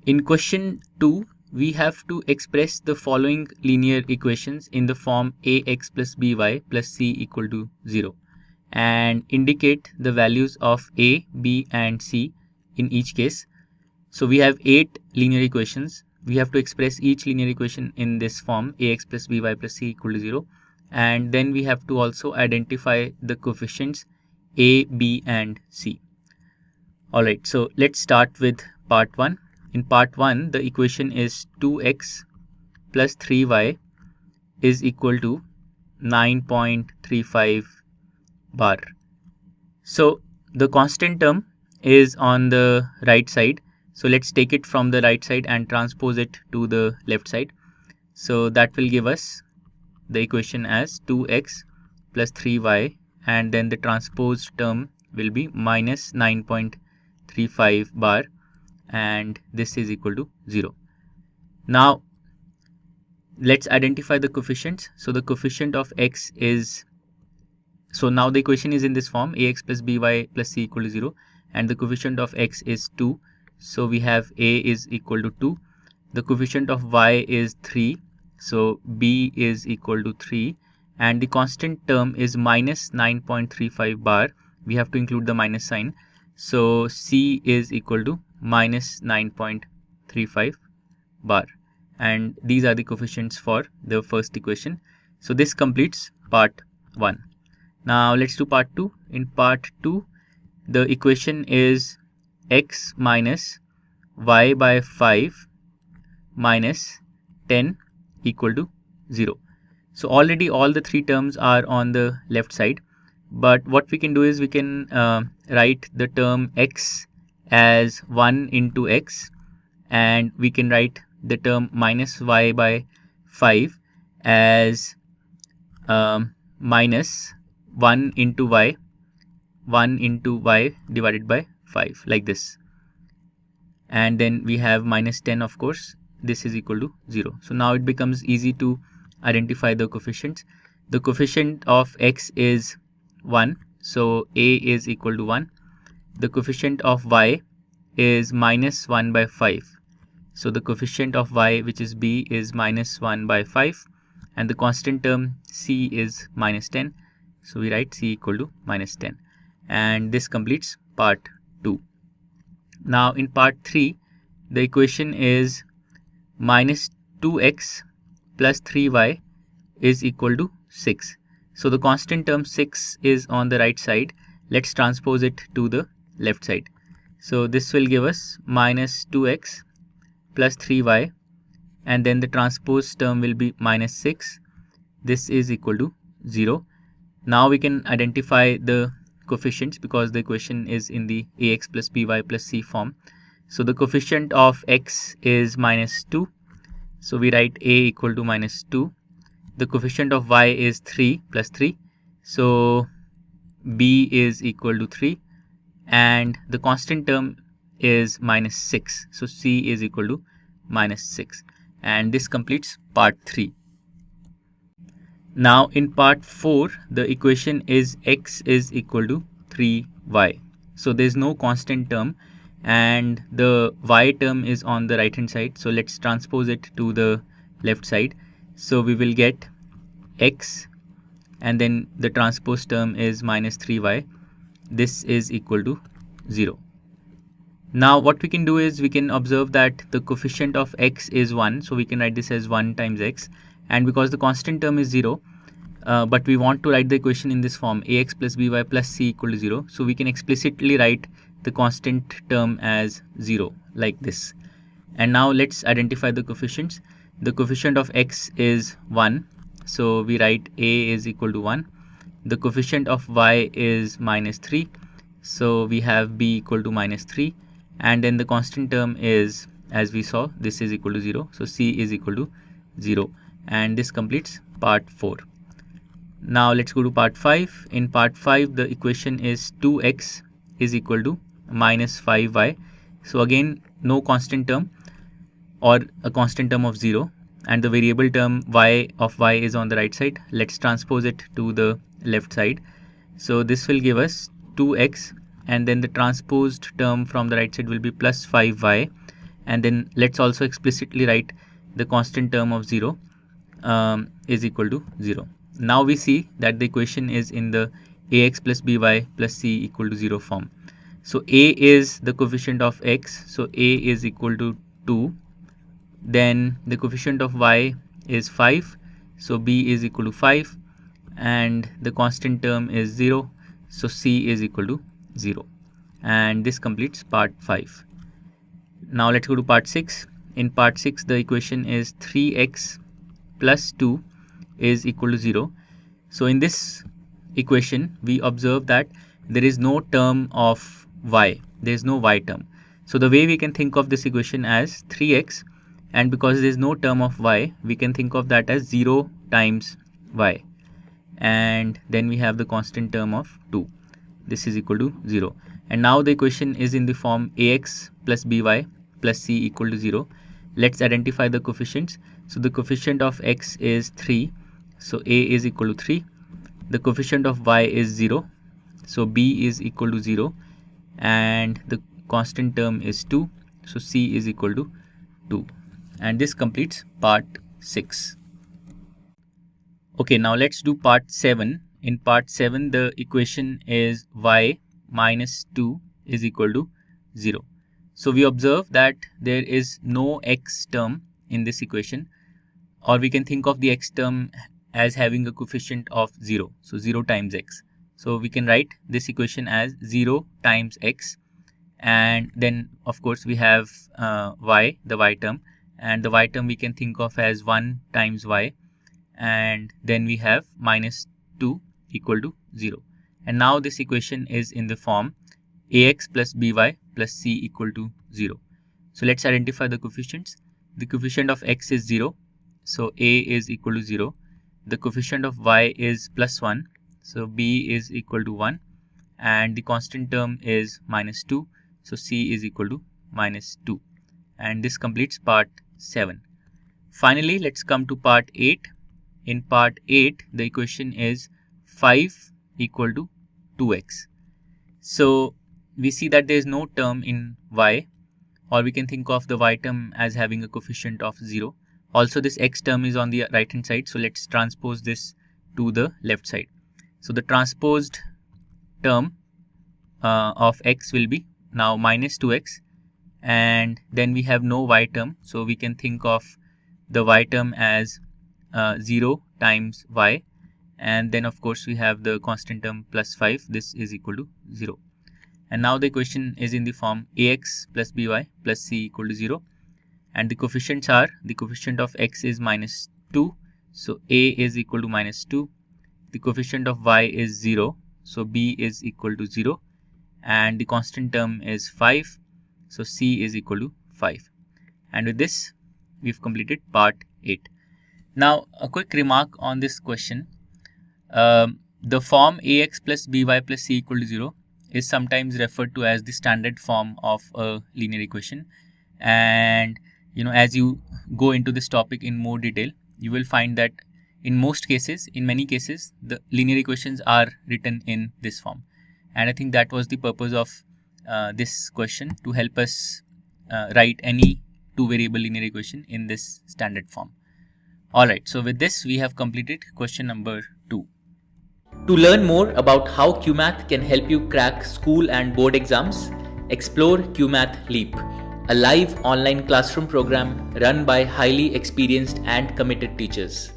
In question 2, we have to express the following linear equations in the form ax plus by plus c equal to 0 and indicate the values of a, b and c in each case. So we have 8 linear equations. We have to express each linear equation in this form ax plus by plus c equal to 0, and then we have to also identify the coefficients a, b and c. Alright, so let's start with part 1. In part 1, the equation is 2x plus 3y is equal to 9.35 bar. So the constant term is on the right side. So let's take it from the right side and transpose it to the left side. So that will give us the equation as 2x plus 3y, and then the transposed term will be minus 9.35 bar, and this is equal to 0. Now let's identify the coefficients. So the coefficient of x is, so now the equation is in this form ax plus by plus c equal to 0, and the coefficient of x is 2. So we have a is equal to 2. The coefficient of y is 3. So b is equal to 3, and the constant term is minus 9.35 bar. We have to include the minus sign. So c is equal to minus 9.35 bar, and these are the coefficients for the first equation. So this completes part 1. Now let's do part 2. In part 2, the equation is x minus y by 5 minus 10 equal to 0. So already all the 3 terms are on the left side, but what we can do is we can write the term x as 1 into x, and we can write the term minus y by 5 as minus 1 into y divided by 5, like this. And then we have minus 10, of course. This is equal to 0. So now it becomes easy to identify the coefficients. The coefficient of x is 1, so a is equal to 1. The coefficient of y is minus 1 by 5. So the coefficient of y, which is b, is minus 1 by 5, and the constant term c is minus 10. So we write c equal to minus 10, and this completes part 2. Now in part 3, the equation is minus 2x plus 3y is equal to 6. So the constant term 6 is on the right side. Let's transpose it to the left side. So this will give us minus 2x plus 3y, and then the transpose term will be minus 6. This is equal to 0. Now we can identify the coefficients because the equation is in the ax plus by plus c form. So the coefficient of x is minus 2. So we write a equal to minus 2. The coefficient of y is 3 plus 3. So b is equal to 3. And the constant term is minus 6. So c is equal to minus 6. And this completes part 3. Now in part 4, the equation is x is equal to 3y. So there is no constant term, and the y term is on the right hand side. So let's transpose it to the left side. So we will get x, and then the transpose term is minus 3y. This is equal to 0. Now what we can do is we can observe that the coefficient of x is 1. So we can write this as 1 times x. And because the constant term is 0, but we want to write the equation in this form ax plus by plus c equal to 0. So we can explicitly write the constant term as 0 like this. And now let's identify the coefficients. The coefficient of x is 1. So we write a is equal to 1. The coefficient of y is minus 3. So we have b equal to minus 3. And then the constant term is, as we saw, this is equal to 0. So c is equal to 0. And this completes part 4. Now let's go to part 5. In part 5, the equation is 2x is equal to minus 5y. So again, no constant term or a constant term of 0, and the variable term y of y is on the right side. Let's transpose it to the left side. So this will give us 2x, and then the transposed term from the right side will be plus 5y, and then let's also explicitly write the constant term of 0 is equal to 0. Now we see that the equation is in the ax plus by plus c equal to 0 form. So a is the coefficient of x, so a is equal to 2. Then the coefficient of y is 5, so b is equal to 5, and the constant term is 0, so c is equal to 0. And this completes part 5. Now let's go to part 6. In part 6, the equation is 3x plus 2 is equal to 0. So in this equation, we observe that there is no term of y. There is no y term. So the way we can think of this equation as 3x, and because there is no term of y, we can think of that as 0 times y. And then we have the constant term of 2. This is equal to 0. And now the equation is in the form ax plus by plus c equal to 0. Let's identify the coefficients. So the coefficient of x is 3, so a is equal to 3. The coefficient of y is 0, so b is equal to 0. And the constant term is 2, so c is equal to 2. And this completes part 6. Okay, now let's do part 7. In part 7, the equation is y minus 2 is equal to 0. So we observe that there is no x term in this equation, or we can think of the x term as having a coefficient of 0, so 0 times x. So we can write this equation as 0 times x, and then of course we have y, the y term, and the y term we can think of as 1 times y, and then we have minus 2 equal to 0. And now this equation is in the form ax plus by plus c equal to 0. So let's identify the coefficients. The coefficient of x is 0, so a is equal to 0. The coefficient of y is plus 1, so b is equal to 1. And the constant term is minus 2, so c is equal to minus 2. And this completes part 7. Finally, let's come to part 8. In part 8, the equation is 5 equal to 2x. So we see that there is no term in y, or we can think of the y term as having a coefficient of 0. Also, this x term is on the right hand side, so let's transpose this to the left side. So the transposed term of x will be now minus 2x, and then we have no y term, so we can think of the y term as 0 times y, and then of course we have the constant term plus 5. This is equal to 0. And now the equation is in the form ax plus by plus c equal to 0. And the coefficients are, the coefficient of x is minus 2, so a is equal to minus 2. The coefficient of y is 0, so b is equal to 0. And the constant term is 5, so c is equal to 5. And with this, we've completed part 8. Now, a quick remark on this question. The form ax plus by plus c equal to 0 is sometimes referred to as the standard form of a linear equation. And as you go into this topic in more detail, you will find that in most cases, in many cases, the linear equations are written in this form. And I think that was the purpose of this question, to help us write any two variable linear equation in this standard form. Alright, so with this we have completed question number 2. To learn more about how Cuemath can help you crack school and board exams, explore Cuemath Leap, a live online classroom program run by highly experienced and committed teachers.